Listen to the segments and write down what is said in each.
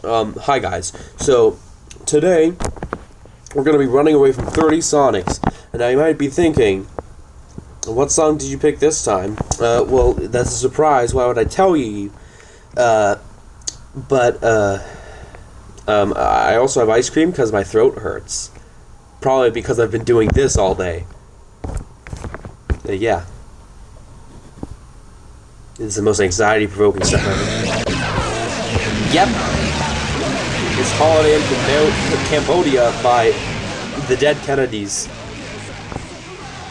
Hi guys. So, today, we're going to be running away from 30 Sonics. And now you might be thinking, what song did you pick this time? Well, that's a surprise. Why would I tell you? I also have ice cream because my throat hurts. Probably because I've been doing this all day. Yeah. This is the most anxiety-provoking stuff ever. Yep. It's Holiday in Cambodia by the Dead Kennedys.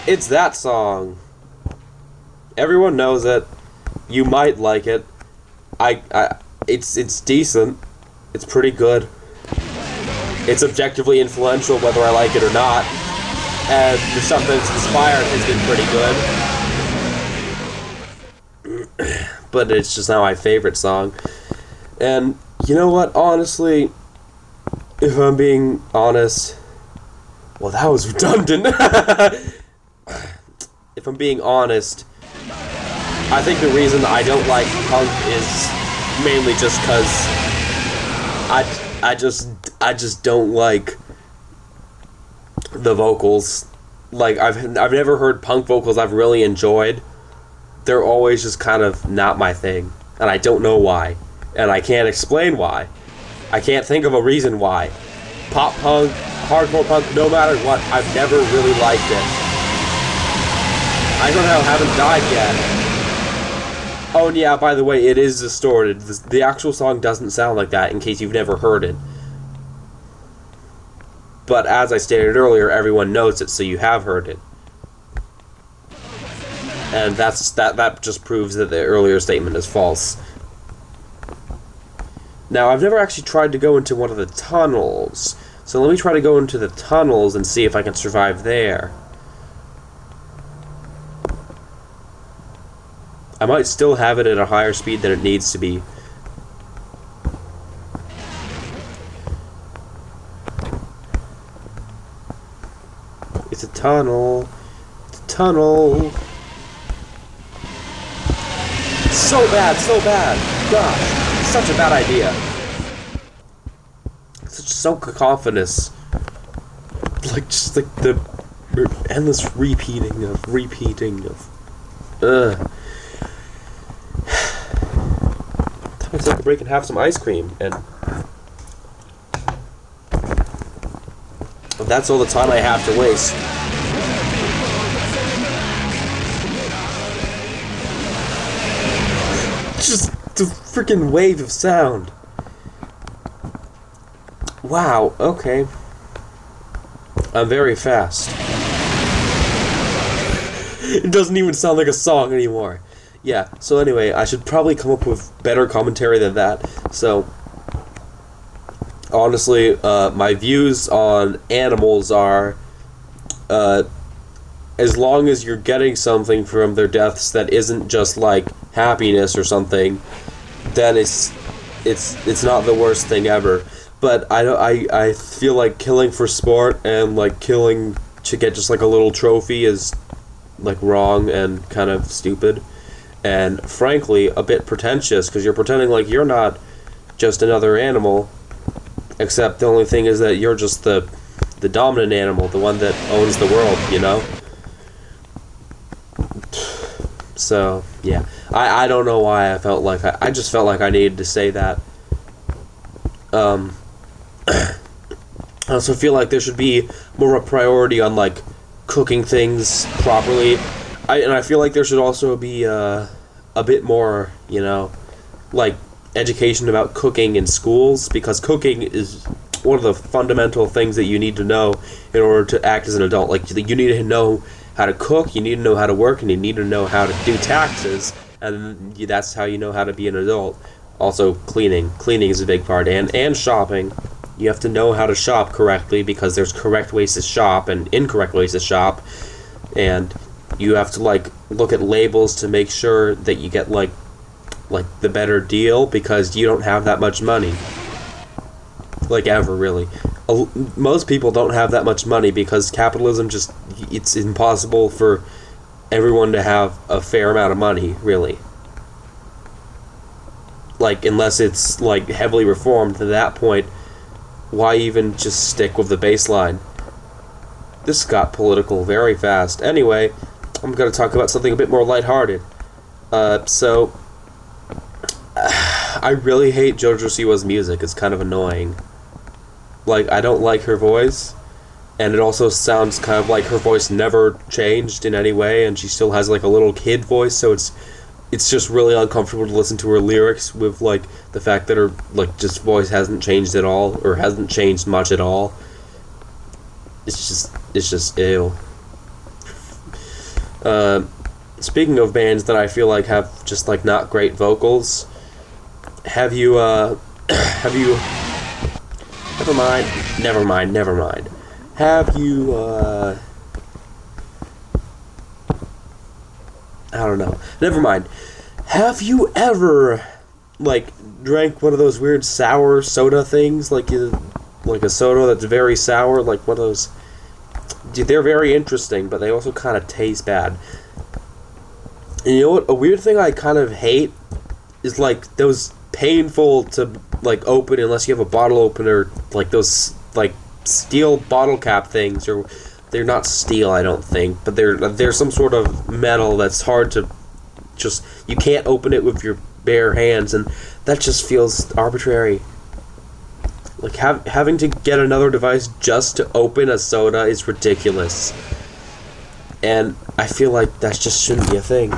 It's that song. Everyone knows it. You might like it. It's decent. It's pretty good. It's objectively influential whether I like it or not. And the stuff that it's inspired has been pretty good. But it's just not my favorite song. And you know what? Honestly, if I'm being honest... Well, that was redundant. If I'm being honest, I think the reason I don't like punk is mainly just because I just don't like the vocals. Like, I've never heard punk vocals I've really enjoyed. They're always just kind of not my thing. And I don't know why. And I can't explain why. I can't think of a reason why. Pop punk, hardcore punk, no matter what, I've never really liked it. I somehow haven't died yet. Oh, and yeah, by the way, it is distorted. The actual song doesn't sound like that, in case you've never heard it. But as I stated earlier, everyone knows it, so you have heard it. And that just proves that the earlier statement is false. Now, I've never actually tried to go into one of the tunnels, so let me try to go into the tunnels and see if I can survive there. I might still have it at a higher speed than it needs to be. It's a tunnel. It's a tunnel. So bad, so bad. Gosh. Such a bad idea. So cacophonous. Just like the endless repeating of. Time to take a break and have some ice cream, and that's all the time I have to waste. Just the freaking wave of sound. Wow, okay. I'm very fast. It doesn't even sound like a song anymore. Yeah, so anyway, I should probably come up with better commentary than that. So, honestly, my views on animals are, as long as you're getting something from their deaths that isn't just like happiness or something, then it's not the worst thing ever. But I feel like killing for sport and like killing to get just like a little trophy is like wrong and kind of stupid, and frankly a bit pretentious, because you're pretending like you're not just another animal, except the only thing is that you're just the dominant animal, the one that owns the world, you know? So, yeah. I don't know why I felt like I just felt like I needed to say that. I also feel like there should be more of a priority on, like, cooking things properly. I feel like there should also be a bit more, you know, like, education about cooking in schools, because cooking is one of the fundamental things that you need to know in order to act as an adult. Like, you need to know how to cook, you need to know how to work, and you need to know how to do taxes, and that's how you know how to be an adult. Also, cleaning is a big part, and shopping. You have to know how to shop correctly, because there's correct ways to shop and incorrect ways to shop, and you have to like look at labels to make sure that you get like the better deal, because you don't have that much money. Like, ever, really. Most people don't have that much money because capitalism just, it's impossible for everyone to have a fair amount of money, really. Like, unless it's, like, heavily reformed, at that point, why even just stick with the baseline? This got political very fast. Anyway, I'm going to talk about something a bit more lighthearted. I really hate JoJo Siwa's music. It's kind of annoying. Like, I don't like her voice, and it also sounds kind of like her voice never changed in any way, and she still has, like, a little kid voice, so it's just really uncomfortable to listen to her lyrics with, like, the fact that her, like, just voice hasn't changed at all, or hasn't changed much at all. It's just ew. Speaking of bands that I feel like have just, like, not great vocals, have you, never mind. Have you, I don't know. Never mind. Have you ever, like, drank one of those weird sour soda things? Like a soda that's very sour? Like one of those... Dude, they're very interesting, but they also kind of taste bad. And you know what? A weird thing I kind of hate is, like, those painful to, like, open unless you have a bottle opener, like those, like, steel bottle cap things, or they're not steel, I don't think, but they're some sort of metal that's hard to just, you can't open it with your bare hands, and that just feels arbitrary. Like, having to get another device just to open a soda is ridiculous. And I feel like that just shouldn't be a thing.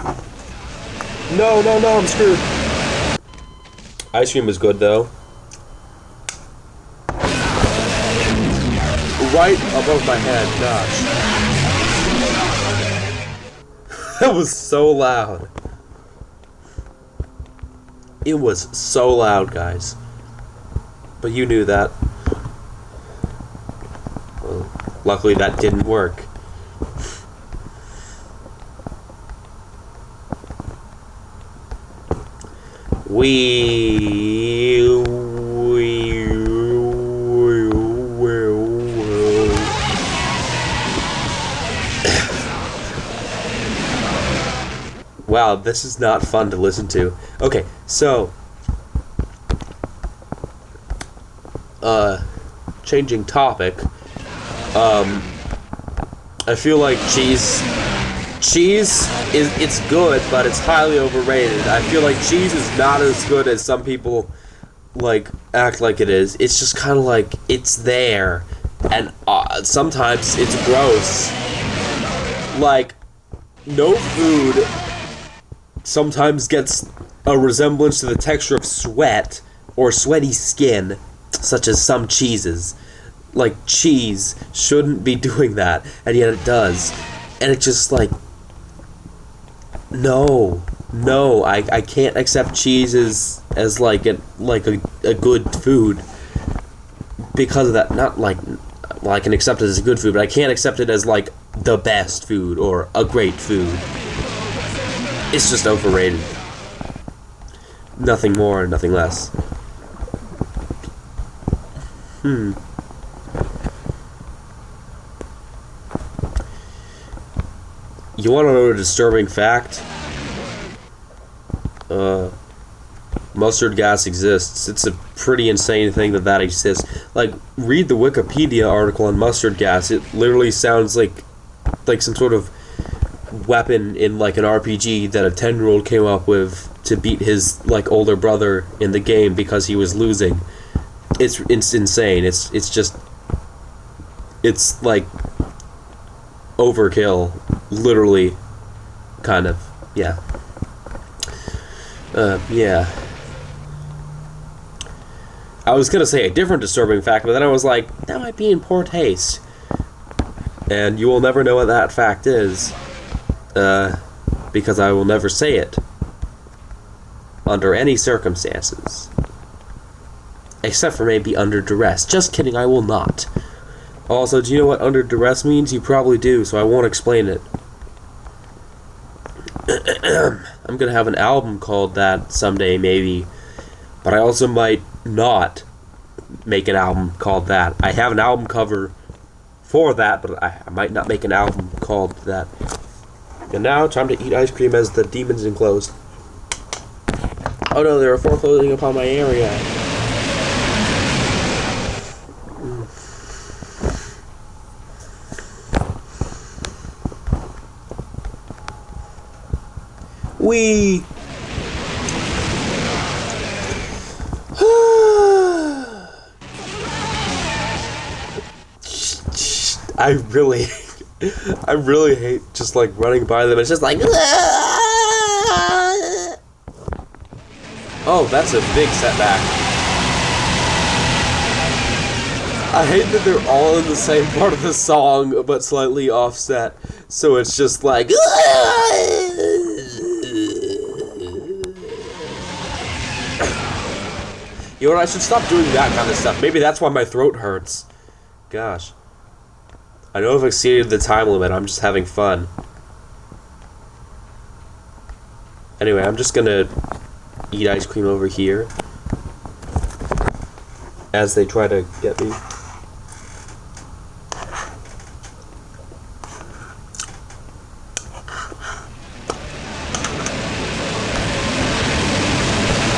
No, I'm screwed. Ice cream is good, though. Right above my head, gosh. That was so loud. It was so loud, guys. But you knew that. Well, luckily that didn't work. Wow, this is not fun to listen to. Okay, so changing topic. I feel like cheese it's good, but it's highly overrated. I feel like cheese is not as good as some people, like, act like it is. It's just kind of like, it's there, and sometimes it's gross. Like, no food sometimes gets a resemblance to the texture of sweat or sweaty skin, such as some cheeses. Like, cheese shouldn't be doing that, and yet it does. And it's just like, no, I can't accept cheese as like a good food because of that. Not like, well, I can accept it as a good food, but I can't accept it as, like, the best food or a great food. It's just overrated. Nothing more, nothing less. You want to know a disturbing fact? Mustard gas exists. It's a pretty insane thing that exists. Like, read the Wikipedia article on mustard gas. It literally sounds like some sort of weapon in, like, an RPG that a 10-year-old came up with to beat his, like, older brother in the game because he was losing. It's insane. It's like overkill, literally, kind of. Yeah. I was gonna say a different disturbing fact, but then I was like, that might be in poor taste. And you will never know what that fact is, because I will never say it under any circumstances. Except for maybe under duress. Just kidding, I will not. Also, do you know what under duress means? You probably do, so I won't explain it. I'm gonna have an album called that someday, maybe. But I also might not make an album called that. I have an album cover for that, but I might not make an album called that. And now, time to eat ice cream as the demon's enclosed. Oh no, they're foreclosing upon my area. We. I really hate just like running by them. It's just like, oh, that's a big setback. I hate that they're all in the same part of the song, but slightly offset. So it's just like, you know what? I should stop doing that kind of stuff. Maybe that's why my throat hurts. Gosh. I know I've exceeded the time limit, I'm just having fun. Anyway, I'm just gonna eat ice cream over here as they try to get me.